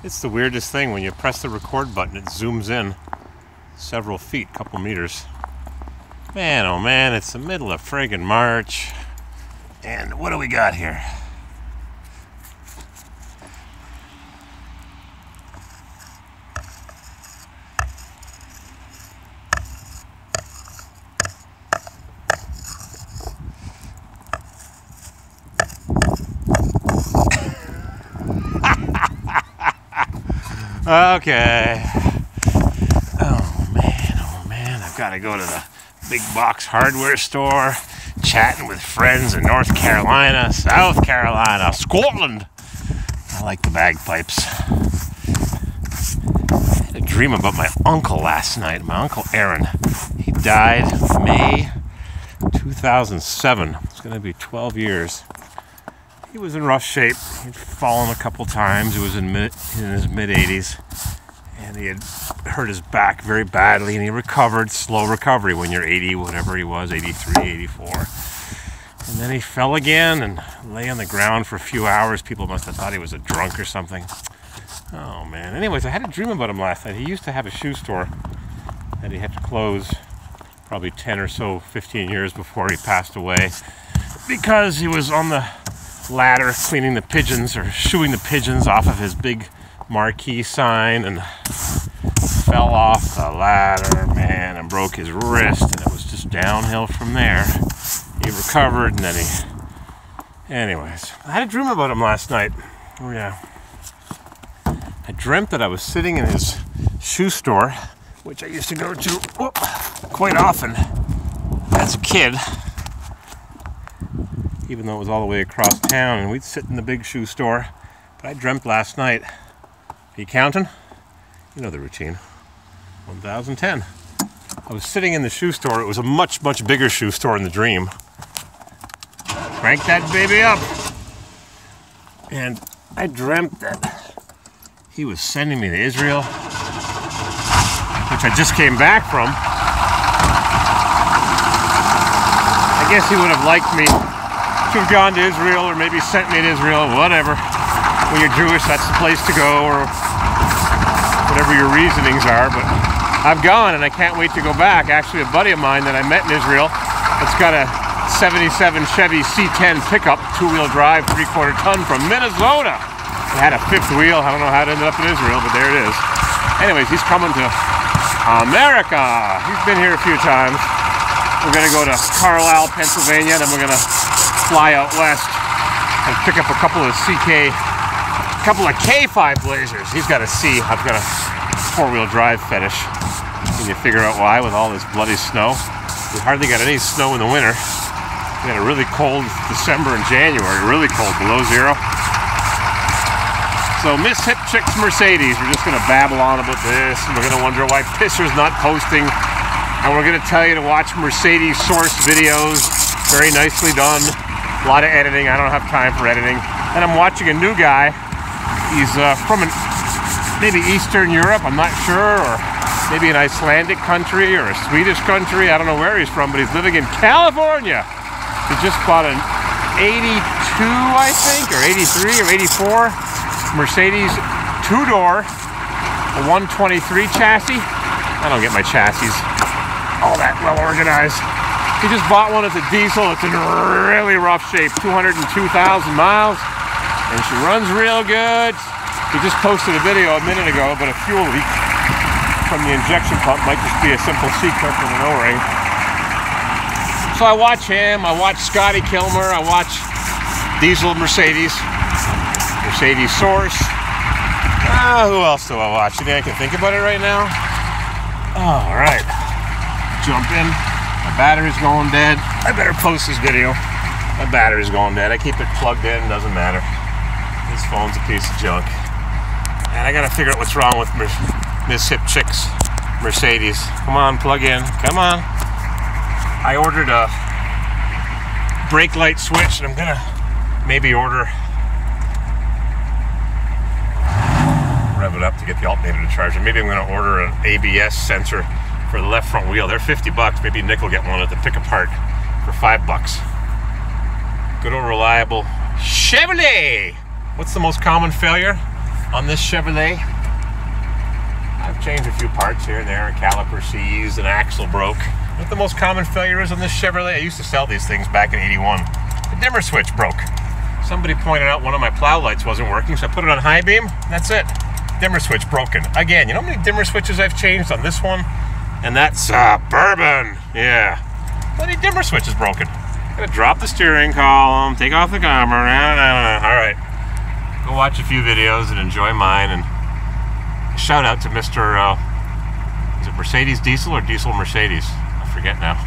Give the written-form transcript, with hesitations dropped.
It's the weirdest thing. When you press the record button, it zooms in several feet, couple meters. Man, oh man, it's the middle of friggin' March. And what do we got here? Okay. Oh man, I've got to go to the big box hardware store, chatting with friends in North Carolina, South Carolina, Scotland. I like the bagpipes. I had a dream about my uncle last night, my Uncle Aaron. He died May 2007. It's going to be 12 years. He was in rough shape. He'd fallen a couple times. He was in his mid-80s. And he had hurt his back very badly. And he recovered, slow recovery when you're 80, whatever he was, 83, 84. And then he fell again and lay on the ground for a few hours. People must have thought he was a drunk or something. Oh, man. Anyways, I had a dream about him last night. He used to have a shoe store that he had to close probably 10 or so, 15 years before he passed away. Because he was on the ladder cleaning the pigeons or shooing the pigeons off of his big marquee sign and fell off the ladder, man, and broke his wrist, and it was just downhill from there. He recovered, and then anyways, I had a dream about him last night. Oh yeah, I dreamt that I was sitting in his shoe store, which I used to go to quite often as a kid, even though it was all the way across town, and we'd sit in the big shoe store. But I dreamt last night. Are you counting? You know the routine. 1010. I was sitting in the shoe store. It was a much, much bigger shoe store in the dream. Crank that baby up. And I dreamt that he was sending me to Israel, which I just came back from. I guess he would have liked me to have gone to Israel, or maybe sent me to Israel, whatever. When you're Jewish, that's the place to go, or whatever your reasonings are. But I've gone, and I can't wait to go back. Actually, a buddy of mine that I met in Israel, that's got a 77 Chevy C10 pickup, two-wheel drive, 3/4 ton from Minnesota. It had a fifth wheel. I don't know how it ended up in Israel, but there it is. Anyways, he's coming to America. He's been here a few times. We're going to go to Carlisle, Pennsylvania, then we're going to fly out west and pick up a couple of K5 Blazers. He's got a C. I've got a four-wheel drive fetish. Can you figure out why with all this bloody snow? We hardly got any snow in the winter. We got a really cold December and January, really cold, below zero. So Miss Hip Chick's Mercedes, we're just going to babble on about this, and we're going to wonder why Pisser's not posting. And we're going to tell you to watch Mercedes source videos. Very nicely done. A lot of editing. I don't have time for editing. And I'm watching a new guy. He's from maybe Eastern Europe, I'm not sure, or maybe an Icelandic country or a Swedish country. I don't know where he's from, but he's living in California. He just bought an 82, I think, or 83 or 84 Mercedes two-door, a 123 chassis. I don't get my chassis all that well organized. He just bought one as a diesel. It's in really rough shape, 202,000 miles, and she runs real good. He just posted a video a minute ago, but a fuel leak from the injection pump might just be a simple C-clip with an O-ring. So I watch him, I watch Scotty Kilmer, I watch Diesel Mercedes Source. Who else do I watch? You think I can think about it right now? All right. Jump in. My battery's going dead. I better post this video. My battery's going dead. I keep it plugged in, doesn't matter. This phone's a piece of junk. And I gotta figure out what's wrong with Miss Hip Chick's Mercedes. Come on, plug in. Come on. I ordered a brake light switch, and I'm gonna maybe order, rev it up to get the alternator to charge it. Maybe I'm gonna order an ABS sensor for the left front wheel. They're 50 bucks. Maybe Nick will get one at the pick apart for 5 bucks. Good old reliable Chevrolet. What's the most common failure on this Chevrolet. I've changed a few parts here and there, a caliper seized, an axle broke. What the most common failure is on this Chevrolet? I used to sell these things back in '81. The dimmer switch broke. Somebody pointed out one of my plow lights wasn't working, so I put it on high beam. That's it. Dimmer switch broken. Again, you know how many dimmer switches I've changed on this one? And that's bourbon. Yeah. Bloody dimmer switch is broken. Gotta drop the steering column, take off the camera. Alright. Go watch a few videos and enjoy mine. And shout out to Mr. Is it Mercedes Diesel or Diesel Mercedes? I forget now.